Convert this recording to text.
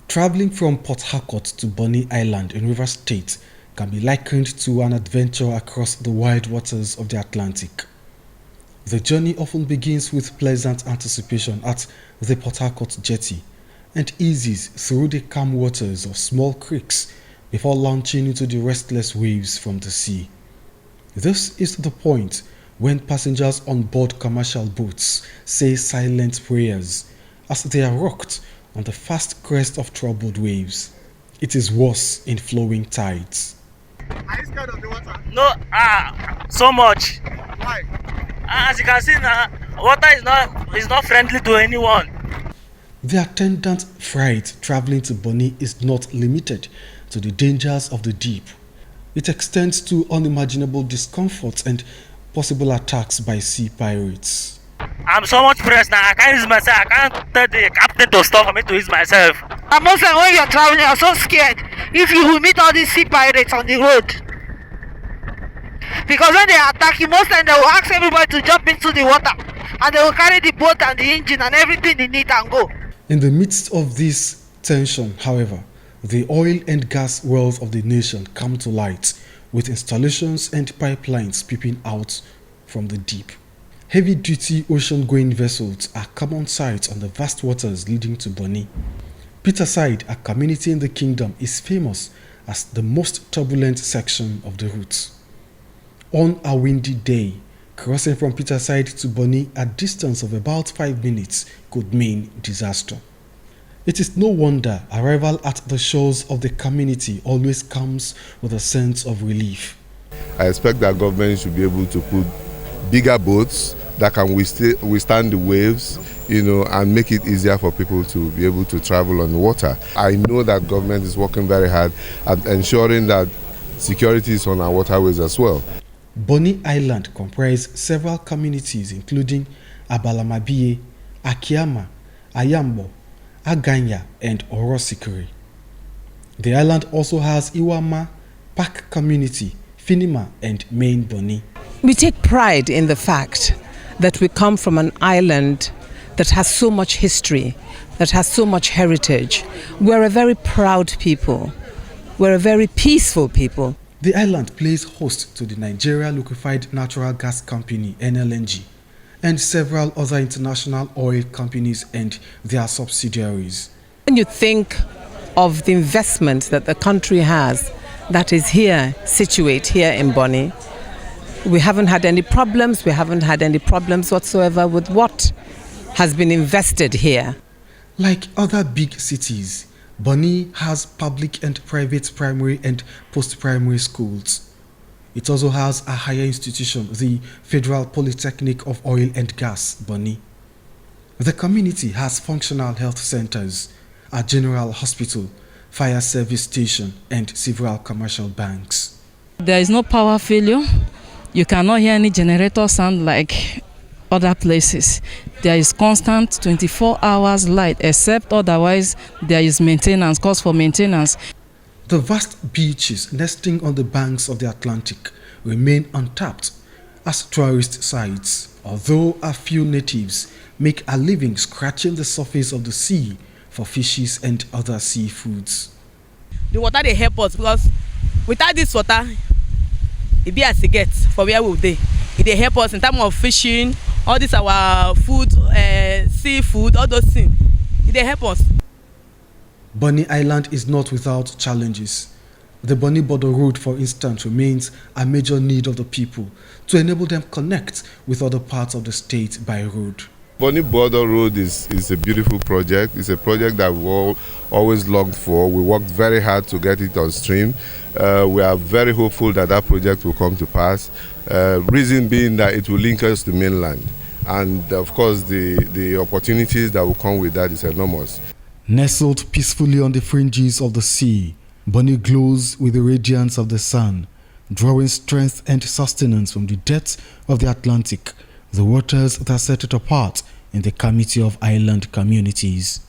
Traveling from Port Harcourt to Bonny Island in Rivers State can be likened to an adventure across the wide waters of the Atlantic. The journey often begins with pleasant anticipation at the Port Harcourt jetty and eases through the calm waters of small creeks before launching into the restless waves from the sea. This is the point when passengers on board commercial boats say silent prayers as they are rocked on the fast crest of troubled waves. It is worse in flowing tides. Are you scared of the water? No, so much. Why? As you can see now, water is not friendly to anyone. The attendant fright traveling to Bonny is not limited to the dangers of the deep. It extends to unimaginable discomforts and possible attacks by sea pirates. I'm so much pressed now. I can't use myself. I can't tell the captain to stop for me to use myself. And most of when you're traveling, you're so scared if you will meet all these sea pirates on the road. Because when they attack you, most times they will ask everybody to jump into the water and they will carry the boat and the engine and everything in it and go. In the midst of this tension, however, the oil and gas wealth of the nation come to light with installations and pipelines peeping out from the deep. Heavy-duty ocean-going vessels are common sights on the vast waters leading to Bonny. Peterside, a community in the kingdom, is famous as the most turbulent section of the route. On a windy day, crossing from Peterside to Bonny a distance of about 5 minutes could mean disaster. It is no wonder arrival at the shores of the community always comes with a sense of relief. I expect that government should be able to put bigger boats that can withstand the waves, and make it easier for people to be able to travel on the water. I know that government is working very hard at ensuring that security is on our waterways as well. Bonny Island comprises several communities including Abalamabie, Akiama, Ayambo, Aganya and Orosikiri. The island also has Iwama, Park Community, Finima and Main Bonny. We take pride in the fact that we come from an island that has so much history, that has so much heritage. We're a very proud people. We're a very peaceful people. The island plays host to the Nigeria Liquefied Natural Gas Company, NLNG, and several other international oil companies and their subsidiaries. When you think of the investment that the country has that is here, situate here in Bonny, we haven't had any problems. We haven't had any problems whatsoever with what has been invested here. Like other big cities, Bonny has public and private primary and post-primary schools. It also has a higher institution, the Federal Polytechnic of Oil and Gas, Bonny. The community has functional health centers, a general hospital, fire service station, and several commercial banks. There is no power failure. You cannot hear any generator sound like other places. There is constant 24 hours light, except otherwise there is maintenance, cost for maintenance. The vast beaches nesting on the banks of the Atlantic remain untapped as tourist sites, although a few natives make a living scratching the surface of the sea for fishes and other seafoods. The water they help us because without this water, it be as it gets for where we dey. It help us in terms of fishing, all this our food, seafood, all those things. It help us. Bonny Island is not without challenges. The Bonny Border Road, for instance, remains a major need of the people to enable them connect with other parts of the state by road. Bonny Border Road is a beautiful project. It's a project that we've all always longed for. We worked very hard to get it on stream. We are very hopeful that that project will come to pass. Reason being that it will link us to mainland. And of course, the opportunities that will come with that is enormous. Nestled peacefully on the fringes of the sea, Bonny glows with the radiance of the sun, drawing strength and sustenance from the depths of the Atlantic, the waters that set it apart in the community of island communities.